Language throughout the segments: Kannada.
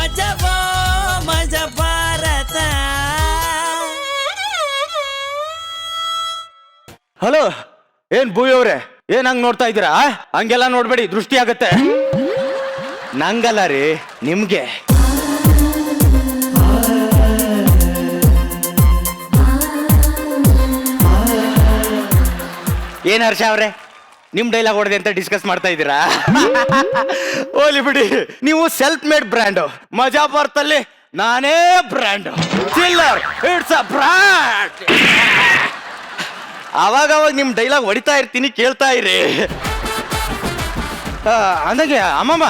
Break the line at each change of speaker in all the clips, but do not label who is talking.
ಮಜಬೋ ಮಜ ಭಾರತ.
ಹಲೋ, ಏನ್ ಭೂವಿ ಅವ್ರೆ, ಏನ್ ಹಂಗ್ ನೋಡ್ತಾ ಇದ್ದೀರಾ? ಹಂಗೆಲ್ಲ ನೋಡ್ಬೇಡಿ, ದೃಷ್ಟಿ ಆಗತ್ತೆ. ನಂಗಲ್ಲ ರೀ, ನಿಮ್ಗೆ. ಏನ್ ಹರ್ಷ ಅವ್ರೆ, ನಿಮ್ ಡೈಲಾಗ್ ಹೊಡೆದೆ ಅಂತ ಡಿಸ್ಕಸ್ ಮಾಡ್ತಾ ಇದ್ದೀರಾ? ಓಲಿ ಬಿಡಿ, ನೀವು ಸೆಲ್ಫ್ ಮೇಡ್ ಬ್ರ್ಯಾಂಡ್. ಮಜಾ ಭಾರತಲ್ಲಿ ನಾನೇ ಬ್ರ್ಯಾಂಡ್. ಚಿಲ್ಲರ್, ಇಟ್ಸ್ ಅ ಬ್ರ್ಯಾಂಡ್. ಅವಾಗ ನಿಮ್ ಡೈಲಾಗ್ ಹೊಡಿತಾ ಇರ್ತೀನಿ, ಕೇಳ್ತಾ ಇರಿ. ಅಂದಾಗೆ ಅಮ್ಮಮ್ಮ,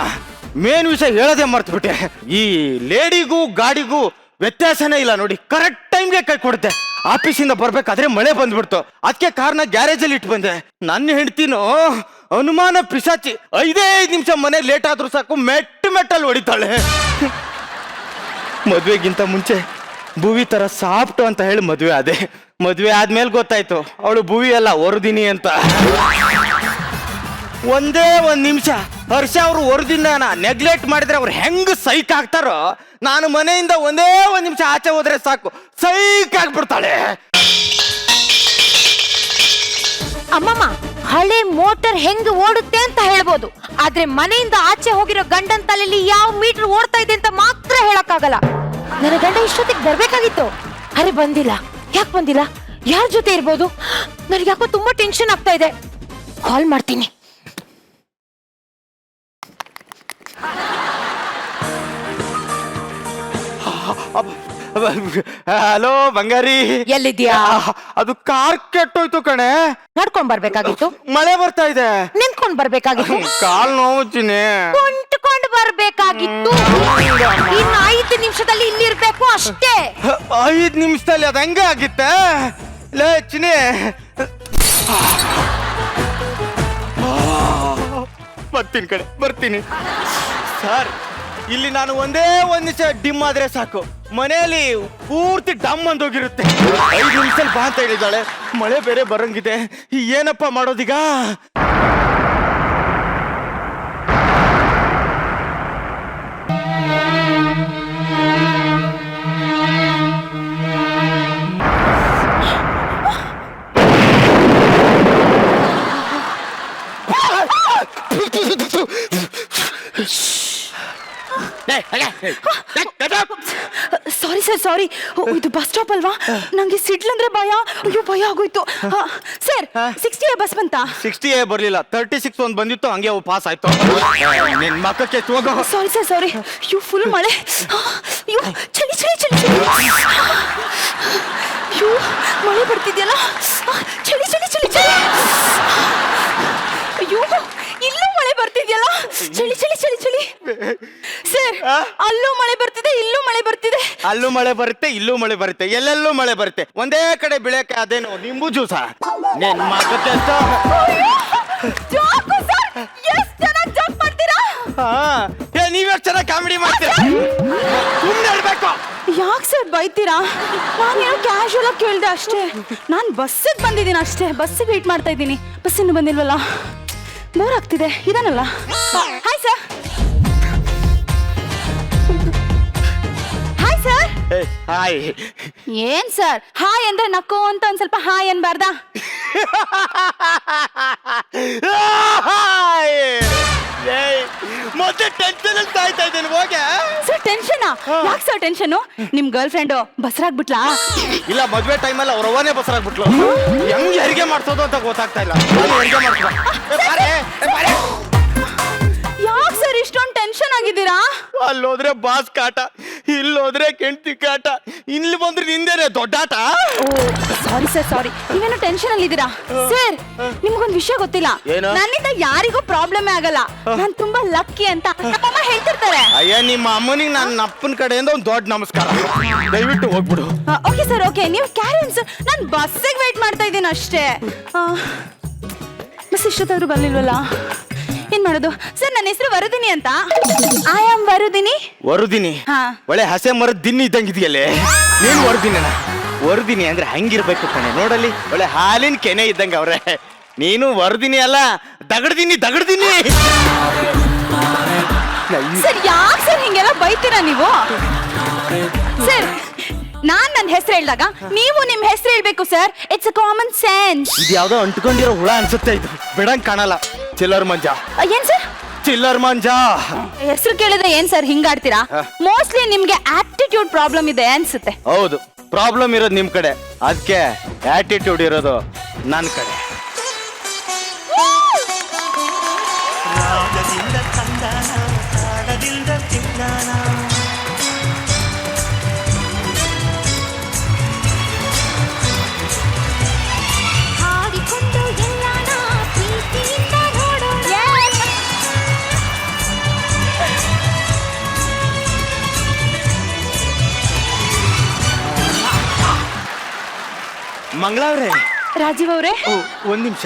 ಮೇನ್ ವಿಷಯ ಹೇಳೋದೇ ಮರ್ತ್ಬಿಟ್ಟೆ. ಈ ಲೇಡಿಗೂ ಗಾಡಿಗೂ ವ್ಯತ್ಯಾಸನೇ ಇಲ್ಲ ನೋಡಿ. ಕರೆಕ್ಟ್ ಟೈಮ್ಗೆ ಕೈ ಕೊಡುತ್ತೆ. ಆಫೀಸಿಂದ ಬರ್ಬೇಕಾದ್ರೆ ಮಳೆ ಬಂದ್ಬಿಡ್ತು, ಅದಕ್ಕೆ ಕಾರ್ನ ಗ್ಯಾರೇಜ್ ಅಲ್ಲಿ ಇಟ್ಟು ಬಂದೆ. ನನ್ನ ಹೆಂಡ್ತಿನೋ ಅನುಮಾನ ಪಿಶಾಚಿ, 5 ನಿಮಿಷ ಮನೆ ಲೇಟ್ ಆದ್ರೂ ಸಾಕು ಮೆಟ್ಟಲ್ಲಿ ಹೊಡಿತಾಳೆ. ಮದ್ವೆಗಿಂತ ಮುಂಚೆ ಭೂವಿ ತರ ಸಾಫ್ಟ್ ಅಂತ ಹೇಳಿ ಮದ್ವೆ ಆದೆ. ಮದ್ವೆ ಆದ್ಮೇಲೆ ಗೊತ್ತಾಯ್ತು ಅವಳು ಭೂವಿ ಅಲ್ಲ, ವರದಿನಿ ಅಂತ. ಒಂದೇ ಒಂದ್ ನಿಮಿಷ ಹರ್ಷ ಅವರು ವರದಿನ ನೆಗ್ಲೆಕ್ಟ್ ಮಾಡಿದ್ರೆ ಅವ್ರು ಹೆಂಗ್ ಸೈಕ್ ಆಗ್ತಾರೋ, ನಾನು ಮನೆಯಿಂದ ಒಂದೇ ಒಂದ್ ನಿಮಿಷ ಆಚೆ ಹೋದ್ರೆ ಸಾಕು ಸೈಕ್ ಆಗ್ಬಿಡ್ತಾಳೆ.
ಅಮ್ಮಮ್ಮ, ಹಳೆ ಮೋಟರ್ ಹೆಂಗ್ ಓಡುತ್ತೆ ಅಂತ ಹೇಳ್ಬೋದು, ಆದ್ರೆ ಮನೆಯಿಂದ ಆಚೆ ಹೋಗಿರೋ ಗಂಡನ ತಲೆಯಲ್ಲಿ ಯಾವ ಮೀಟರ್ ಓಡ್ತಾ ಇದೆ ಅಂತ ಮಾತ್ರ ಹೇಳಕ್ಕಾಗಲ್ಲ. ನನ್ನ ಗಂಡ ಇಷ್ಟೊತ್ತಿಗೆ ಬರ್ಬೇಕಾಗಿತ್ತು, ಅರೆ ಬಂದಿಲ್ಲ. ಯಾಕೆ ಬಂದಿಲ್ಲ? ಯಾರ ಜೊತೆ ಇರ್ಬೋದು? ನನಗೆ ಯಾಕೋ ತುಂಬಾ ಟೆನ್ಷನ್ ಆಗ್ತಾ ಇದೆ. ಕಾಲ್ ಮಾಡ್ತೀನಿ.
ಹಲೋ ಬಂಗಾರಿ,
ಎಲ್ಲಿದ್ಯಾ?
ಅದು ಕಾರ್ ಕೆಟ್ಟೋಯ್ತು ಕಣೆ.
ನಡ್ಕೊಂಡ್ ಬರ್ಬೇಕಾಗಿತ್ತು.
ಮಳೆ ಬರ್ತಾ ಇದೆ.
ನಿಂತ್ಕೊಂಡ್ ಬರ್ಬೇಕಾಗಿತ್ತು.
ಕಾಲ್ ನೋವುಚ್ಚಿನಿ.
ಕುಂಟ್ಕೊಂಡ್ ಬರ್ಬೇಕಾಗಿತ್ತು. ಇನ್ನು 5 ನಿಮಿಷದಲ್ಲಿ ಇಲ್ಲಿರ್ಬೇಕು ಅಷ್ಟೇ.
5 ನಿಮಿಷದಲ್ಲಿ ಅದ ಹೆಂಗ ಆಗಿತ್ತೆ? ಲೇ ಚಿನಿ, ಬರ್ತೀನಿ ಕಡೆ, ಬರ್ತೀನಿ. ಸರ್, ಇಲ್ಲಿ ನಾನು ಒಂದೇ ಒಂದ್ ನಿಮಿಷ ಡಿಮ್ ಆದ್ರೆ ಸಾಕು, ಮನೆಯಲ್ಲಿ ಪೂರ್ತಿ ಡಮ್ ಅಂದೋಗಿರುತ್ತೆ. 5 ನಿಮಿಷದಲ್ಲಿ ಬಾ ಅಂತ ಹೇಳಿದಾಳೆ. ಮಳೆ ಬೇರೆ ಬರಂಗಿದೆ, ಏನಪ್ಪ ಮಾಡೋದೀಗ?
ಸಾರಿ ಸರ್, ಸಾರಿ. ಇದು ಬಸ್ ಸ್ಟಾಪ್ ಅಲ್ವಾ? ನಂಗೆ ಸಿಡ್ಲಂದ್ರೆ ಭಯ. ಅಯ್ಯೋ, ಭಯ ಆಗೋಯ್ತು. ಸರ್, 60A ಬಸ್ ಬಂತಾ?
60A ಬರ್ಲಿಲ್ಲ, 36 ಒಂದ್ ಬಂದಿತ್ತು, ಹಂಗೆ ಪಾಸ್ ಆಯ್ತು. ನಿನ್ ಮಕ್ಕಕ್ಕೆ ತೋಗೋ.
ಸಾರಿ ಸರ್, ಸಾರಿ. ಅಯ್ಯೋ, ಫುಲ್ ಮಳೆ. ಅಯ್ಯೋ, ಚಳಿ ಚಳಿ ಚಳಿ ಚಳಿ. ಅಯ್ಯೋ, ಮಳೆ ಬರ್ತಿದ್ಯಲ್ಲ. ಚಳಿ ಚಳಿ ಚಳಿ ಚಳಿ. ಅಯ್ಯೋ, ಇಲ್ಲೂ ಮಳೆ ಬರ್ತಿದ್ಯಲ್ಲ. ಚಳಿ ಚಳಿ ಚಳಿ ಚಳಿ. ಸರ್, ಅಲ್ಲೂ ಮಳೆ ಬರ್ತಿದೆ, ಇಲ್ಲೂ ಮಳೆ ಬರ್ತಿದೆ.
ಅಲ್ಲೂ ಮಳೆ ಬರುತ್ತೆ, ಇಲ್ಲೂ ಮಳೆ ಬರುತ್ತೆ, ಎಲ್ಲೆಲ್ಲೂ ಮಳೆ ಬರುತ್ತೆ. ಒಂದೇ ಕಡೆ ಬೆಳೆಯಕ್ಕೆ ಅದೇನು ನಿಂಬು ಜ್ಯೂಸ? ನಿನ್ ಮಕ್ಕಕ್ಕೆ ನೀವ್ಯಾಕೆ ಚೆನ್ನಾಗಿ ಕಾಮಿಡಿ ಮಾಡ್ತೀರಾ? ಸುಮ್ಮನೆ ಇರ್ಬೇಕು.
ಯಾಕೆ ಸರ್ ಬೈತೀರಾ? ನಾನೇನೋ ಕ್ಯಾಶುವಲ್ ಆಗಿ ಕೇಳ್ದೆ ಅಷ್ಟೇ. ನಾನು ಬಸ್ಸಿಗೆ ಬಂದಿದ್ದೀನಿ ಅಷ್ಟೇ. ಬಸ್ಸಿಗೆ ವೇಟ್ ಮಾಡ್ತಾ ಇದ್ದೀನಿ. ಬಸ್ ಇನ್ನು ಬಂದಿಲ್ವಲ್ಲ, ಬೋರ್ ಆಗ್ತಿದೆ. ಇದಾನಲ್ಲ. Hi sir. Hi sir.
Hi.
ಏನ್ ಸರ್ ಹಾಯ್ ಅಂದ್ರೆ ನಕ್ಕು ಅಂತ ಒಂದ್ ಸ್ವಲ್ಪ ಹಾಯ್ ಅನ್ಬಾರ್ದಾ?
ಮತ್ತೆ ಟೆನ್ಷನ್ ಅಂತ ಆಯ್ತಾ ಇದ್ದೇನೆ. ಹೋಗೆ
ಸರ್, ಟೆನ್ಷನಾ? ಯಾಕೆ ಸರ್ ಟೆನ್ಷನು? ನಿಮ್ ಗರ್ಲ್ ಫ್ರೆಂಡು ಬಸರಾಗ್ಬಿಟ್ಲಾ?
ಇಲ್ಲ, ಮದ್ವೆ ಟೈಮಲ್ಲಿ ಅವ್ರ ಅವನೇ ಬಸರಾಗ್ಬಿಟ್ಲು. ಹೆಂಗ್ ಹೆರಿಗೆ ಮಾಡ್ಸೋದು ಅಂತ ಗೊತ್ತಾಗ್ತಾ ಇಲ್ಲ. ಹೆರಿಗೆ ಮಾಡ್ಸೋ.
ಯಾಕೆ ಸರ್ ಇಷ್ಟೊಂದು ಟೆನ್ಷನ್ ಆಗಿದ್ದೀರಾ?
ಅಲ್ಲೋದ್ರೆ ಬಾಸ್ ಕಾಟ, ಇಲ್ಲೋದ್ರೆ ಕೆಂಟಿ ಕಾಟ, ಇಲ್ಲಿ ಬಂದ್ರೆ ನಿಂದೇನೆ ದೊಡ್ಡಾಟ.
ಸಾರಿ ಸರ್, ಸಾರಿ. ನೀವೇನೋ ಟೆನ್ಷನ್ ಅಲ್ಲಿ ಇದ್ದೀರಾ. ಸರ್, ನಿಮ್ಗೊಂದು ವಿಷಯ ಗೊತ್ತಿಲ್ಲ, ನನ್ನಿಂದ ಯಾರಿಗೂ ಪ್ರಾಬ್ಲಮ್ ಆಗಲ್ಲ. ನಾನ್ ತುಂಬಾ ಲಕ್ಕಿ ಅಂತ ನಮ್ಮಮ್ಮ ಹೇಳ್ತಿರ್ತಾರೆ.
ಅಯ್ಯ, ನಿಮ್ಮ ಅಮ್ಮನಿಗೆ ನನ್ನ ಅಪ್ಪನ ಕಡೆಯಿಂದ ಒಂದು ದೊಡ್ಡ ನಮಸ್ಕಾರ. ದಯವಿಟ್ಟು ಹೋಗ್ಬಿಡು.
Okay sir, okay. ನೀವು ಕ್ಯಾರಿ ಆನ್ ಸರ್. ನಾನು ಬಸ್ಸಿಗೆ ವೇಟ್ ಮಾಡ್ತಾ ಇದ್ದೀನಿ ಅಷ್ಟೇ. ಬಸ್ ಇಷ್ಟೊತ್ತಾದ್ರೂ ಬರ್ಲಿಲ್ವಲ್ಲ, ಏನ್ ಮಾಡೋದು? ಸರ್, ನನ್ನ ಹೆಸರು ವರುದಿನಿ ಅಂತ. I am Varudini.
ವರುದಿನಿ? ಒಳ್ಳೆ ಹಸೆ ಮರದ ದಿನ್ನಿ ಇದ್ದಂಗಿದೆಯಲ್ಲೇ ನೀನು. ವರುದಿನ ವರುದಿನಿ ಅಂದ್ರೆ ಹಂಗಿರ್ಬೇಕು ಕಣೆ. ನೋಡಲ್ಲಿ ಒಳ್ಳೆ ಹಾಲಿನ ಕೆನೆ ಇದ್ದಂಗ ಅವ್ರೆ. ನೀನು ವರುದಿನಿ ಅಲ್ಲ, ದಗಡ್ದಿನಿ.
ಸರ್ ಯಾಕೆ ಸರ್ ಹಿಂಗೆಲ್ಲ ಬೈತೀರಾ ನೀವು? ಸರ್ ನಾನ್ ನನ್ನ ಹೆಸರು ಹೇಳಿದಾಗ ನೀವು ನಿಮ್ ಹೆಸರು ಹೇಳ್ಬೇಕು sir. It's a common sense.
ಇದು ಯಾವ್ದೋ ಅಂಟ್ಕೊಂಡಿರೋ ಹುಳ ಅನ್ಸುತ್ತೆ. ಇದು ಬಿಡಂಗ್ ಕಾಣಲ್ಲ. ಚಿಲ್ಲರ್ ಮಂಜ.
ಏನ್ ಸರ್?
ಚಿಲ್ಲರ್ ಮಂಜ
ಹೆಸರು ಕೇಳಿದ್ರೆ ಏನ್ ಸರ್ ಹಿಂಗಾಡ್ತೀರಾ? ಮೋಸ್ಟ್ಲಿ ನಿಮ್ಗೆ ಆಟಿಟ್ಯೂಡ್ ಪ್ರಾಬ್ಲಮ್ ಇದೆ ಅನ್ಸುತ್ತೆ.
ಹೌದು, ಪ್ರಾಬ್ಲಮ್ ಇರೋದು ನಿಮ್ ಕಡೆ, ಅದಕ್ಕೆ ಆಟಿಟ್ಯೂಡ್ ಇರೋದು ನನ್ನ ಕಡೆ.
ರಾಗದಿಂದ ತಂದಾನ, ತಾಳದಿಂದ ತಿಂದಾನ.
ಹಾಡಿಕೊಂಡು ಎಲ್ಲಾನ ಪ್ರೀತಿಯಿಂದ ನೋಡೋಣ.
ಮಂಗಳವ್ರೆ.
ರಾಜೀವ್ ಅವ್ರೆ,
ಒಂದ್ ನಿಮಿಷ.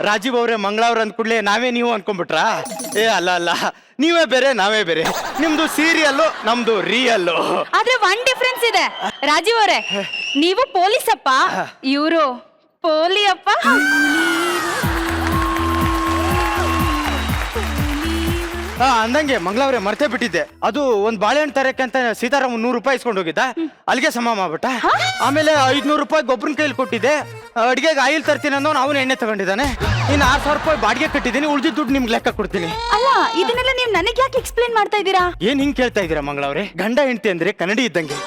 ರಾಜೀವ್ ಅವ್ರೆ ಮಂಗಳವ್ರ ಅಂದ್ ಕೂಡ್ಲೆ ನಾವೇ ನೀವು ಅನ್ಕೊಂಡ್ಬಿಟ್ರಾ? ಅಲ್ಲ ಅಲ್ಲ, ನೀವೇ ಬೇರೆ ನಾವೇ ಬೇರೆ. ನಿಮ್ದು ಸೀರಿಯಲ್ಲು, ನಮ್ದು ರಿಯಲ್ಲು.
ಆದ್ರೆ ಒನ್ ಡಿಫ್ರೆನ್ಸ್ ಇದೆ ರಾಜೀವ್ ಅವ್ರೆ. ನೀವು ಪೊಲೀಸ್ ಅಪ್ಪ, ಇವರು ಪೋಲಿ ಅಪ್ಪ.
ಅಂದಂಗೆ ಮಂಗಳವ್ರೆ ಮರ್ತೇ ಬಿಟ್ಟಿದ್ದೆ. ಅದು ಒಂದ್ ಬಾಳೆಹಣ್ಣು ತರಕ್ಕೆ ಅಂತ ಸೀತಾರಾಮ್ 100 ರೂಪಾಯಿ ಇಸ್ಕೊಂಡು ಹೋಗಿದ್ದ, ಅಲ್ಲಿಗೆ ಸಮ ಮಾಡ್ಬಿಟ್ಟ. ಆಮೇಲೆ 500 ರೂಪಾಯಿ ಗೊಬ್ಬರನ ಕೈಲಿ ಕೊಟ್ಟಿದ್ದೆ. ಅಡಿಗೆಗೆ ಆಯಿಲ್ ತರ್ತೀನಿ ಅನ್ನೋ ಅವನು ಎಣ್ಣೆ ತಗೊಂಡಿದ್ದಾನೆ. ಇನ್ನು 6000 ರೂಪಾಯಿ ಬಾಡಿಗೆ ಕಟ್ಟಿದ್ದೀನಿ. ಉಳಿದಿದ್ದ ದುಡ್ಡು ನಿಮ್ಗೆ ಲೆಕ್ಕ ಕೊಡ್ತೀನಿ.
ಅಲ್ಲ, ಇದನ್ನೆಲ್ಲ ನೀವು ನನಗೆ ಯಾಕೆ ಎಕ್ಸ್ಪ್ಲೇನ್ ಮಾಡ್ತಾ ಇದ್ದೀರಾ?
ಏನ್ ಹಿಂಗ್ ಕೇಳ್ತಾ ಇದ್ದೀರಾ ಮಂಗಳವ್ರೆ? ಗಂಡ ಹೆಂಡತಿ ಅಂದ್ರೆ ಕನ್ನಡಿ ಇದ್ದಂಗೆ.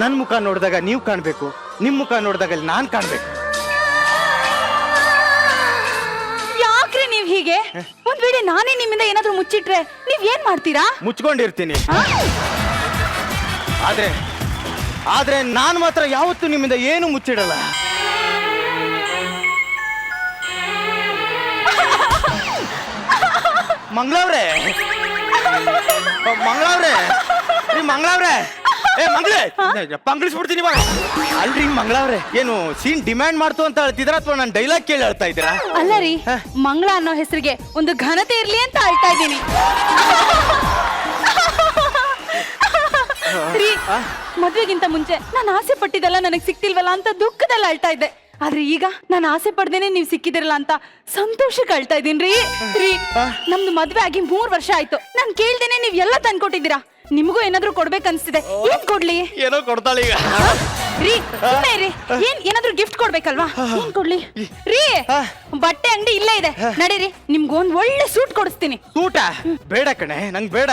ನನ್ ಮುಖ ನೋಡಿದಾಗ ನೀವು ಕಾಣ್ಬೇಕು, ನಿಮ್ ಮುಖ ನೋಡಿದಾಗ ನಾನ್ ಕಾಣ್ಬೇಕು.
ಯಾಕ್ರಿ ನೀವ್ ಹೀಗೆ? ಒಂದ್ ವೇಳೆ ನಾನೇ ನಿಮ್ಮಿಂದ ಏನಾದ್ರೂ ಮುಚ್ಚಿಟ್ರೆ ನೀವ್ ಏನ್ ಮಾಡ್ತೀರಾ?
ಮುಚ್ಕೊಂಡಿರ್ತೀನಿ. ಆದ್ರೆ ನಾನ್ ಮಾತ್ರ ಯಾವತ್ತೂ ನಿಮ್ಮಿಂದ ಏನು ಮುಚ್ಚಿಡಲ್ಲ. ಮಂಗಳವ್ರೆ, ಮಂಗಳವ್ರೆ, ಮಂಗಳವ್ರೆ, ಪಂಗ್ಳಿಸ್ಬಿಡ್ತೀನಿ ಇವಾಗ. ಅಲ್ರಿ ಮಂಗಳವ್ರೆ, ಏನು ಸೀನ್ ಡಿಮ್ಯಾಂಡ್ ಮಾಡ್ತು ಅಂತ ಹೇಳ್ತಿದ್ರ ಅಥವಾ ನಾನು ಡೈಲಾಗ್ ಕೇಳಿ ಹೇಳ್ತಾ ಇದ್ದೀರಾ?
ಅಲ್ಲ ರೀ, ಮಂಗಳ ಅನ್ನೋ ಹೆಸರಿಗೆ ಒಂದು ಘನತೆ ಇರ್ಲಿ ಅಂತ ಹೇಳ್ತಾ ಇದ್ದೀನಿ. ಮದ್ವೆಗಿಂತ ಮುಂಚೆ ನಾನು ಆಸೆ ಪಟ್ಟಿದ್ದೆಲ್ಲ ನನಗೆ ಸಿಕ್ತಿಲ್ವಲ್ಲ ಅಂತ ದುಃಖದಲ್ಲಿ ಅಳ್ತಾ ಇದ್ದೆ. ಆದ್ರೆ ಈಗ ನಾನು ಆಸೆ ಪಡ್ದೇನೆ ನೀವ್ ಸಿಕ್ಕಿದಿರಲ್ಲ ಅಂತ ಸಂತೋಷಕ್ಕೆ ಅಳ್ತಾ ಇದೀನಿ ರೀ. ನಮ್ದು ಮದ್ವೆ ಆಗಿ 3 ವರ್ಷ ಆಯ್ತು. ನಾನ್ ಕೇಳ್ದೇನೆ ನೀವ್ ಎಲ್ಲ ತಂದ್ಕೊಟ್ಟಿದ್ದೀರಾ. ನಿಮಗೂ ಏನಾದ್ರೂ ಕೊಡ್ಬೇಕನ್ಸ್ತಿದೆ. ಏನ್ ಕೊಡ್ಲಿ?
ಏನೋ ಕೊಡ್ತಾಳೆ ಈಗ
ರೀ. ರೀ ಏನಾದ್ರೂ ಗಿಫ್ಟ್ ಕೊಡ್ಬೇಕಲ್ವಾ? ಏನ್ ಕೊಡ್ಲಿ ರೀ? ಬಟ್ಟೆ ಅಂಗಡಿ ಇಲ್ಲೇ ಇದೆ, ನಡೀರಿ. ನಿಮ್ಗೊಂದ್ ಒಳ್ಳೆ ಸೂಟ್ ಕೊಡಿಸ್ತೀನಿ.
ಸೂಟ ಬೇಡ ಕಣೆ, ನಂಗ್ ಬೇಡ.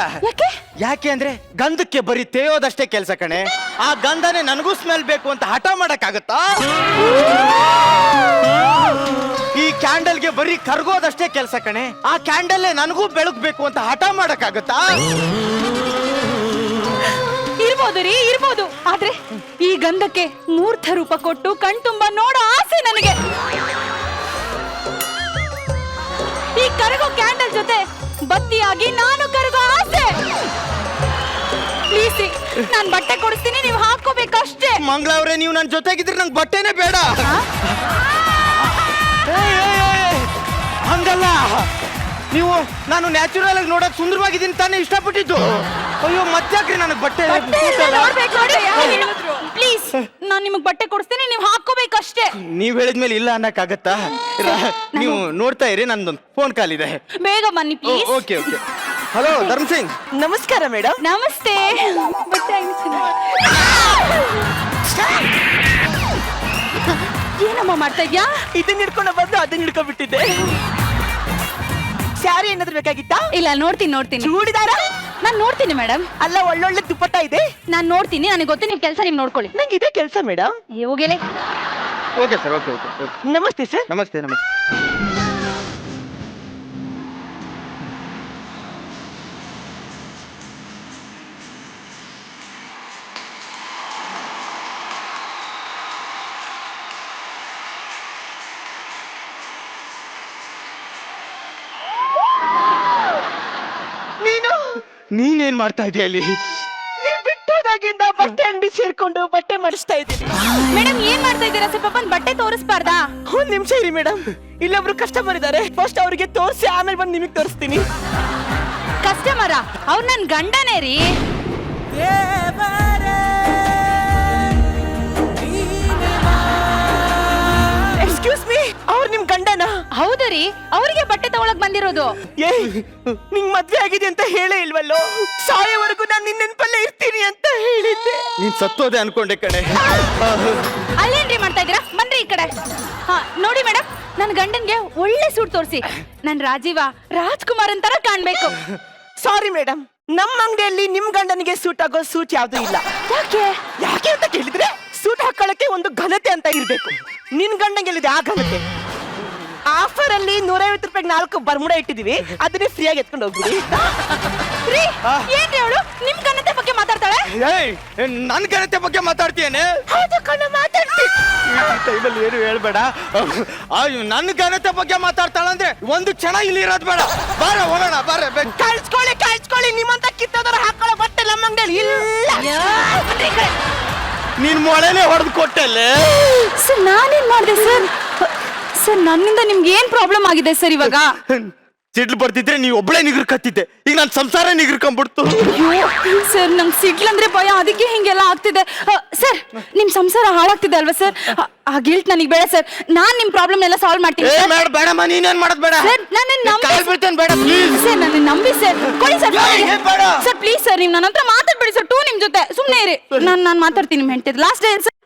ಯಾಕೆ ಅಂದ್ರೆ ಗಂಧಕ್ಕೆ ಬರೀ ತೇಯೋದಷ್ಟೇ ಕೆಲ್ಸ ಕಣೆ. ಆ ಗಂಧನೇ ನನಗೂ ಸ್ಮೆಲ್ ಬೇಕು ಅಂತ ಹಠ ಮಾಡಕ್ಕಾಗತ್ತಾ? ಈ ಕ್ಯಾಂಡಲ್ಗೆ ಬರೀ ಕರ್ಗೋದಷ್ಟೇ ಕೆಲ್ಸ ಕಣೆ. ಆ ಕ್ಯಾಂಡಲ್ಲೇ ನನಗೂ ಬೆಳಗ್ಬೇಕು ಅಂತ ಹಠ ಮಾಡಕ್ಕಾಗತ್ತಾ?
ಇರ್ಬೋದು ರೀ, ಇರ್ಬೋದು. ಆದ್ರೆ ಈ ಗಂಧಕ್ಕೆ ಮೂರ್ತ ರೂಪ ಕೊಟ್ಟು ಕಣ್ತುಂಬ ನೋಡೋ ಆಸೆ ನನಗೆ. ಈ ಕರಗೋ ಕ್ಯಾಂಡಲ್ ಜೊತೆ ಬತ್ತಿಯಾಗಿ ನಾನು ಕರಗೋ ಆಸೆ. ಪ್ಲೀಸ್, ನಾನ್ ಬಟ್ಟೆ ಕೊಡಿಸ್ತೀನಿ, ನೀವು ಹಾಕೋಬೇಕಷ್ಟೇ.
ಮಂಗಳವ್ರೆ, ನೀವು ನನ್ನ ಜೊತೆಗಿದ್ರೆ ನಂಗೆ ಬಟ್ಟೆನೇ ಬೇಡ. ಹಂಗಲ್ಲ, ನೀವು ನಾನು ನ್ಯಾಚುರಲ್ ಆಗಿ ನೋಡಕ್ ಸುಂದರವಾಗಿದ್ದೀನಿ ತಾನೇ ಇಷ್ಟಪಟ್ಟಿದ್ದು. ಅಯ್ಯೋ ಮತ್ತ್ಯಾಕ್ರಿ ನನಗೆ ಬಟ್ಟೆ?
ಪ್ಲೀಸ್, ನಾನ್ ನಿಮಗ್ ಬಟ್ಟೆ ಕೊಡಿಸ್ತೀನಿ, ನೀವು ಹಾಕೋಬೇಕಷ್ಟೇ.
ನೀವ್ ಹೇಳಿದ್ಮೇಲೆ ಇಲ್ಲ ಅನ್ನಕ್ಕಾಗತ್ತಾ? ನೀವು ನೋಡ್ತಾ ಇರಿ, ನಂದೊಂದು ಫೋನ್ ಕಾಲ್ ಇದೆ.
ಬೇಗ ಬನ್ನಿ please.
Okay okay. Hello Dharm Singh.
ನಮಸ್ಕಾರ ಮೇಡಮ್.
ನಮಸ್ತೆ. ಏನಮ್ಮ ಮಾಡ್ತಾ ಇದ್ಯಾ?
ಇದನ್ನ ಹಿಡ್ಕೊಂಡು ಬಂದು ಅದನ್ನ ಹಿಡ್ಕೊಂಡ್ಬಿಟ್ಟಿದ್ದೆ. ಸ್ಯಾರಿ ಏನಾದ್ರು ಬೇಕಾಗಿತ್ತಾ?
ಇಲ್ಲ, ನೋಡ್ತೀನಿ.
ಚೂಡಿದಾರ?
ನಾನ್ ನೋಡ್ತೀನಿ ಮೇಡಮ್.
ಅಲ್ಲ, ಒಳ್ಳೊಳ್ಳೆ ದುಪ್ಪಟ್ಟ ಇದೆ.
ನಾನ್ ನೋಡ್ತೀನಿ, ನನಗೆ ಗೊತ್ತು. ನಿಮ್ ಕೆಲಸ ನೀವು ನೋಡ್ಕೊಳ್ಳಿ.
ನಂಗೆ ಇದೇ ಕೆಲಸ ಮೇಡಮ್.
ಹೋಗಲೇ.
Okay sir, okay okay.
ನಮಸ್ತೆ ಸರ್.
ನಮಸ್ತೆ ನಮಸ್ತೆ. ನೀನೇನ್ ಮಾಡ್ತಾ ಇದೀಯ ಅಲ್ಲಿ?
ಬಿಟ್ಟೋದಾಗಿಂದ ಬಟ್ಟೆ ಅಂಗಡಿ ಸೇರ್ಕೊಂಡು ಬಟ್ಟೆ ಮಾಡಿಸ್ತಾ ಇದ್ದೀನಿ.
ಮೇಡಮ್, ಏನ್ ಮಾಡ್ತಾ ಇದ್ದೀರಾ? ಸ್ವಲ್ಪ ಬಂದ್ ಬಟ್ಟೆ ತೋರಿಸ್ಬಾರ್ದಾ?
ಒಂದ್ ನಿಮಿಷ ಇರಿ ಮೇಡಮ್, ಇಲ್ಲೊಬ್ರು ಕಸ್ಟಮರ್ ಇದ್ದಾರೆ. ಫಸ್ಟ್ ಅವ್ರಿಗೆ ತೋರಿಸಿ ಆಮೇಲೆ ಬಂದು ನಿಮಗೆ ತೋರಿಸ್ತೀನಿ.
ಕಸ್ಟಮರ? ಅವ್ರು ನನ್ ಗಂಡನೇ ರೀ.
ಎಕ್ಸ್ಕ್ಯೂಸ್ ಮೀ, ಅವ್ರು ನಿಮ್ ಗಂಡನ?
ಹೌದು ರೀ ಅವರಿಗೆ ಬಟ್ಟೆ ತಗೊಳಕ್ ಬಂದಿರೋದು.
ಏ ನಿಂಗ್ ಮದ್ವೆ ಆಗಿದೆ ಅಂತ ಹೇಳೇ ಇಲ್ವಲ್ಲೋ. ಸಾಯೋವರೆಗೂ ನಾನು ನಿನ್ನ ನೆನಪಲ್ಲೇ ಇರ್ತೀನಿ ಅಂತ ಹೇಳಿದ್ದೆ.
ನೀನ್ ಸತ್ತೋದೆ ಅನ್ಕೊಂಡೆ ಕಣೆ.
ಅಲ್ಲೇನ್ರಿ ಮಾಡ್ತಾ ಇದೀರಾ? ಬನ್ರಿ ಈ ಕಡೆ. ಹಾ ನೋಡಿ ಮೇಡಮ್, ನನ್ ಗಂಡನ್ಗೆ ಒಳ್ಳೆ ಸೂಟ್ ತೋರಿಸಿ. ನನ್ ರಾಜ್ಕುಮಾರ್ ಅಂತರ ಕಾಣ್ಬೇಕು.
ಸಾರಿ ಮೇಡಮ್, ನಮ್ಮ ಅಂಗಡಿಯಲ್ಲಿ ನಿಮ್ ಗಂಡನಿಗೆ ಸೂಟ್ ಆಗೋ ಸೂಟ್ ಯಾವ್ದು ಇಲ್ಲ.
ಯಾಕೆ?
ಯಾಕೆ ಅಂತ ಕೇಳಿದ್ರೆ ಸೂಟ್ ಹಾಕೊಳ್ಳಕ್ಕೆ ಒಂದು ಘನತೆ ಅಂತ ಇರ್ಬೇಕು. ನಿನ್ ಗಂಡಂಗೆಲ್ಲಿದೆ ಆ ಘನತೆ? ಆಫರ್ ಅಲ್ಲಿ 150 ರೂಪಾಯಿಗೆ 4 ಬರ್ಮುಡ ಇಟ್ಟಿದೀವಿ, ಅದನ್ನೇ ಫ್ರೀಯಾಗಿ ಎತ್ಕೊಂಡು ಹೋಗ್ಬಿಡಿ.
ರೀ, ಏನ್ರಿ ಅವಳು ನಿಮ್ ಘನತೆ ಬಗ್ಗೆ ಮಾತಾಡ್ತಾಳೆ?
ಏಯ್ ನನ್ ಘನತೆ ಬಗ್ಗೆ ಮಾತಾಡ್ತೀಯೇನೆ?
ಹೌದು ಕಣ, ಮಾತಾಡ್ತೀನಿ.
ಟೈಮಲ್ಲಿ ಏನು ಹೇಳ್ಬೇಡ. ನನ್ನ ಘನತೆ ಬಗ್ಗೆ ಮಾತಾಡ್ತಾಳಂದ್ರೆ ಒಂದು ಕ್ಷಣ ಇಲ್ಲಿ ಇರೋದ್ ಬೇಡ. ಬಾರ ಹೋಗೋಣ, ಬಾರ.
ಕಳ್ಸ್ಕೊಳ್ಳಿ ನಿಮ್ಮಂತ ಕಿತ್ತೋದರ ಹಾಕೊಳ್ಳೋ ಬಟ್ಟೆ ನಮ್ಮ ಅಂಗಡಿಯಲ್ಲಿ ಇಲ್ಲ.
ಬನ್ರಿ ಈ ಕಡೆ.
ನೀನ್ ಮೊಳೆನೆ ಹೊಡೆದು ಕೊಟ್ಟಲ್ಲೇ.
ಸರ್ ನಾನೇನ್ ಮಾಡಿದೆ ಸರ್? ಸರ್ ನನ್ನಿಂದ ನಿಮ್ಗೆ ಏನ್ ಪ್ರಾಬ್ಲಮ್ ಆಗಿದೆ ಸರ್ ಇವಾಗ?
ಸಿಡ್ಲು ಬರ್ತಿದ್ರೆ ನೀವ್ ಒಬ್ಳೆ ನಿಗರ್ಕತ್ತಿದ್ದೆ, ಈಗ ನನ್ ಸಂಸಾರ ನಿಗರ್ಕೊಂಡ್ಬಿಡ್ತು.
ಸರ್ ನಂಗೆ ಸಿಡ್ಲಂದ್ರೆ ಭಯ, ಅದಕ್ಕೆ ಹಿಂಗೆಲ್ಲ ಆಗ್ತಿದೆ. ಸರ್ ನಿಮ್ ಸಂಸಾರ ಹಾಳಾಗ್ತಿದೆ ಅಲ್ವಾ ಸರ್? ಆ ಗಿಲ್ಟ್ ನನಗೆ ಬೇಡ ಸರ್. ನಾನ್ ನಿಮ್ ಪ್ರಾಬ್ಲಮ್ ಎಲ್ಲ ಸಾಲ್ವ್ ಮಾಡ್ತೀನಿ.
ಬೇಡಮ್ಮ, ನೀನೇನ್ ಮಾಡೋದ್ ಬೇಡ.
ಸರ್ ನನ್ನ
ಕಾಲ್ ಬೀಳ್ತೇನೆ, ಬೇಡ ಪ್ಲೀಸ್.
ಸರ್ ನನ್ನ ನಂಬಿ ಸರ್. ಕೊಡಿ ಸರ್.
ಬೇಡ
ಸರ್ ಪ್ಲೀಸ್ ಸರ್, ನೀವು ನನ್ನ ಹತ್ರ ಮಾತಾಡ್ಬೇಡಿ ಸರ್. ನಿಮ್ ಜೊತೆ ಸುಮ್ನೆ ಇರಿ. ನಾನು ಮಾತಾಡ್ತೀನಿ ನಿಮ್ ಹೆಂಡತಿ. Last day sir.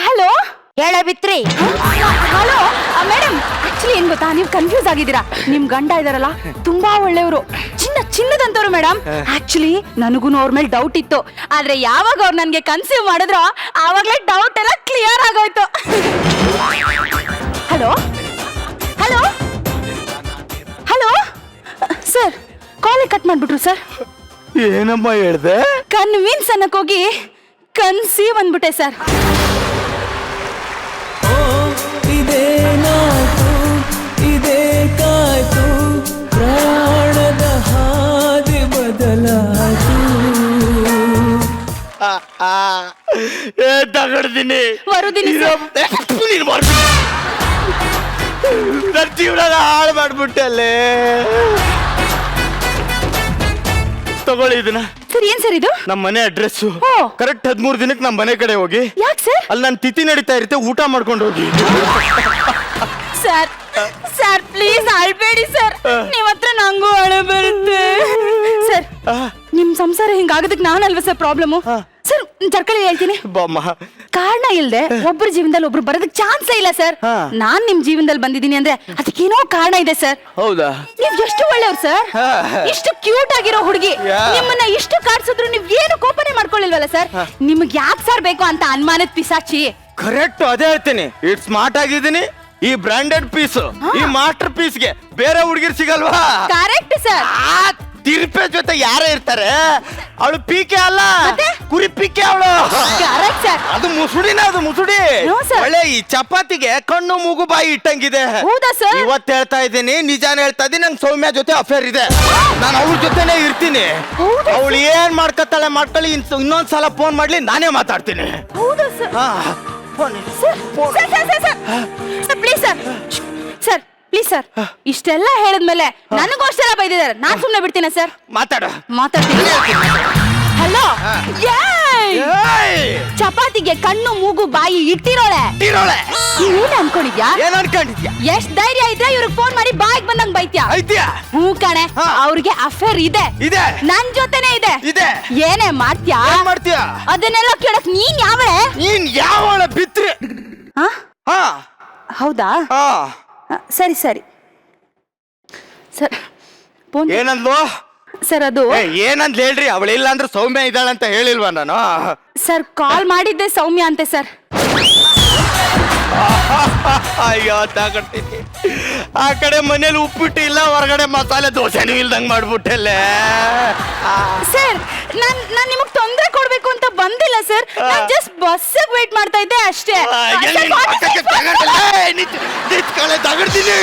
ಹಲೋ
ಹೇಳ ಬಿತ್ರಿ.
ಹಲೋ ಮೇಡಮ್, ಆಕ್ಚುಲಿ ಏನ್ ಗೊತ್ತಾ, ನೀವು ಕನ್ಫ್ಯೂಸ್ ಆಗಿದ್ದೀರಾ. ನಿಮ್ ಗಂಡ ಇದಾರಲ್ಲ ತುಂಬಾ ಒಳ್ಳೆಯವರು, ಚಿನ್ನದಂತವ್ರು ಮೇಡಮ್. ಆಕ್ಚುಲಿ ನನಗೂ ಅವ್ರ ಮೇಲೆ ಡೌಟ್ ಇತ್ತು, ಆದ್ರೆ ಯಾವಾಗ ಅವ್ರು ನನ್ಗೆ ಕನ್ಸೀವ್ ಮಾಡಿದ್ರು ಆವಾಗ್ಲೇ ಡೌಟ್ ಎಲ್ಲ ಕ್ಲಿಯರ್ ಆಗೋಯ್ತು. ಹಲೋ ಹಲೋ ಹಲೋ ಸರ್, ಕಾಲೇ ಕಟ್ ಮಾಡ್ಬಿಟ್ರು ಸರ್.
ಏನಮ್ಮ ಹೇಳ್ದೆ?
ಕನ್ವಿನ್ಸ್ ಅನ್ನಕ್ ಹೋಗಿ ಕನ್ಸೀವ್ ಅಂದ್ಬಿಟ್ಟೆ ಸರ್.
ಇದೇನಾಯ್ತು ಇದೇಕಾಯ್ತು, ಪ್ರಾಣದ ಹಾದಿ ಬದಲಾಯ್ತು.
ತಗಡ್ತೀನಿ
ಬರುದಿನಿ
ನನ್ನ ಜೀವನ ಹಾಳು ಮಾಡ್ಬಿಟ್ಟಲ್ಲೇ. ತಗೊಳ್ಳಿ ಇದನ್ನ.
ಸರ್ ಏನ್ ಸರ್ ಇದು?
ನಮ್ಮ ಮನೆ ಅಡ್ರೆಸ್.
ಓ.
ಕರೆಕ್ಟ್ 13 ದಿನಕ್ಕೆ ನಮ್ಮ ಮನೆ ಕಡೆ ಹೋಗಿ.
ಯಾಕೆ ಸರ್?
ಅಲ್ಲಿ ನನ್ನ ತಿಥಿ ನಡೀತಾ ಇರುತ್ತೆ, ಊಟ ಮಾಡ್ಕೊಂಡು ಹೋಗಿ.
ಸರ್ ಸರ್ ಪ್ಲೀಸ್ ಅಳ್ಬೇಡಿ ಸರ್, ನೀವ್ ಹತ್ರ ನಂಗೂ ಅಳ ಬರುತ್ತೆ ಸರ್. ನಿಮ್ ಸಂಸಾರ ಹಿಂಗಾಗೋದಕ್ಕೆ ನಾನಲ್ವಾ ಸರ್ ಪ್ರಾಬ್ಲಮ್? ಸರ್ ಜರ್ಕಳಿ ಹೇಳ್ತೀನಿ.
ಬಾಮ್ಮ,
ಕಾರಣ ಇಲ್ದೆ ಒಬ್ಬರ ಜೀವನದಲ್ಲಿ ಒಬ್ರು ಬರೋದಕ್ಕೆ ಚಾನ್ಸೇ ಇಲ್ಲ ಸರ್. ನಾನ್ ನಿಮ್ ಜೀವನದಲ್ಲಿ ಬಂದಿದ್ದೀನಿ ಅಂದ್ರೆ ಅದಕ್ಕೇನೋ ಕಾರಣ ಇದೆ ಸರ್.
ಹೌದಾ?
ನೀವ್ ಎಷ್ಟು ಒಳ್ಳೆಯವ್ರು ಸರ್. ಇಷ್ಟು ಕ್ಯೂಟ್ ಆಗಿರೋ ಹುಡುಗಿ ನಿಮ್ಮನ್ನ ಇಷ್ಟು ಕಾಡ್ಸಿದ್ರು ನೀವ್ ಏನು ಕೋಪನೆ ಮಾಡ್ಕೊಳ್ಳಿಲ್ವಲ್ಲ ಸರ್? ನಿಮ್ಗೆ ಯಾಕೆ ಸರ್ ಬೇಕು ಅಂತ ಅನುಮಾನದ ಪಿಸಾಚಿ.
ಕರೆಕ್ಟ್ ಅದೇ ಹೇಳ್ತೀನಿ. ಇಟ್ ಸ್ಮಾರ್ಟ್ ಆಗಿದ್ದೀನಿ. ಈ ಬ್ರಾಂಡೆಡ್ ಪೀಸ್, ಈ ಮಾಸ್ಟರ್ ಪೀಸ್ಗೆ ಬೇರೆ ಹುಡುಗಿರ್ ಸಿಗಲ್ವಾ?
Correct sir.
ತಿರುಪೆ ಜೊತೆ ಯಾರೇ ಇರ್ತಾರೆ, ಅವಳು ಪೀಕೆ ಅಲ್ಲ, ಕುರಿ ಪೀಕೆ ಅವಳು.
Correct sir.
ಅದು ಮುಸುಡಿನ, ಅದು ಮುಸುಡಿ.
No, sir.
ಒಳ್ಳೆ ಈ ಚಪಾತಿಗೆ ಕಣ್ಣು ಮೂಗು ಬಾಯಿ ಇಟ್ಟಂಗಿದೆ.
ಹೌದಾ ಸರ್?
ಇವತ್ತು ಹೇಳ್ತಾ ಇದ್ದೀನಿ, ನಿಜಾನ ಹೇಳ್ತಾ ಇದ್ದೀನಿ. ನಂಗೆ ಸೌಮ್ಯ ಜೊತೆ ಅಫೇರ್ ಇದೆ. ನಾನು ಅವ್ರ ಜೊತೆನೆ ಇರ್ತೀನಿ. ಅವಳು ಏನ್ ಮಾಡ್ಕೊತಾಳೆ ಮಾಡ್ಕೊಳ್ಳಿ. ಇನ್ನೊಂದ್ಸಲ ಫೋನ್ ಮಾಡ್ಲಿ, ನಾನೇ ಮಾತಾಡ್ತೀನಿ.
ಹೌದಾ sir? Sir please sir, sir please sir. ಇಷ್ಟೆಲ್ಲ ಹೇಳಿದ್ಮೇಲೆ ನನಗೂ ಅಷ್ಟೆಲ್ಲ ಬೈದಿದ್ದಾರೆ, ನಾನ್ ಸುಮ್ನೆ ಬಿಡ್ತೀನಿ ಸರ್. ಮಾತಾಡ್ತೀನಿ. ಹಲೋ, ಚಪಾತಿಗೆ ಕಣ್ಣು ಮೂಗು ಬಾಯಿ ಇಟ್ಟಿರೋಳೆ. ಏನ್ ಅನ್ಕೊಂಡಿದ್ಯಾ?
ಏನ್ ಅನ್ಕೊಂಡಿದ್ಯಾ?
ಎಷ್ಟ್ ಧೈರ್ಯ ಇದ್ರೆ ಇವ್ರಿಗೆ ಫೋನ್ ಮಾಡಿ ಬಾಯಿಗೆ ಬಂದಂಗ್ ಬೈತ್ಯಾ?
ಐತ್ಯಾ?
ಹ್ಞೂ ಕಣೆ, ಅವ್ರಿಗೆ ಅಫೇರ್ ಇದೆ. ನನ್ ಜೊತೆನೆ ಇದೆ. ಏನೇ ಮಾಡ್ತ್ಯಾ?
ಮಾಡ್ತೀಯಾ?
ಅದನ್ನೆಲ್ಲ ಕೇಳಕ್ ನೀನ್ ಯಾವಳೆ?
ನೀನ್ ಯಾವಳ ಬಿತ್ರಿ?
ಹೌದಾ? ಸರಿ ಸರಿ ಸರ್.
ಏನಂದ್ಲು
ಸರ್ ಅದು
ಏನಂದ್ ಹೇಳ್ರಿ. ಅವಳಿಲ್ಲ ಅಂದ್ರೆ ಸೌಮ್ಯ ಇದ್ದಾಳಂತ ಹೇಳಿಲ್ವಾ ನಾನು?
ಸರ್ ಕಾಲ್ ಮಾಡಿದ್ದೆ ಸೌಮ್ಯ ಅಂತೆ ಸರ್.
ಅಯ್ಯೋ ತಗೊಳ್ತೀನಿ. ಆ ಕಡೆ ಮನೇಲಿ ಉಪ್ಪಿಟ್ಟು ಇಲ್ಲ, ಹೊರಗಡೆ ಮಸಾಲೆ ದೋಸೆನೂ ಇಲ್ದಂಗ್ ಮಾಡ್ಬಿಟ್ಟೆಲ್ಲೇ.
ಸರ್ ನಾನ್ ನಿಮಗ್ ತೊಂದ್ರೆ ಕೊಡ್ಬೇಕು ಅಂತ ಬಂದಿಲ್ಲ ಸರ್. ನಾನ್ ಜಸ್ಟ್ ಬಸ್ ವೇಟ್ ಮಾಡ್ತಾ ಇದ್ದೆ ಅಷ್ಟೇ.
ತಗೊಳ್ತೀನಿ.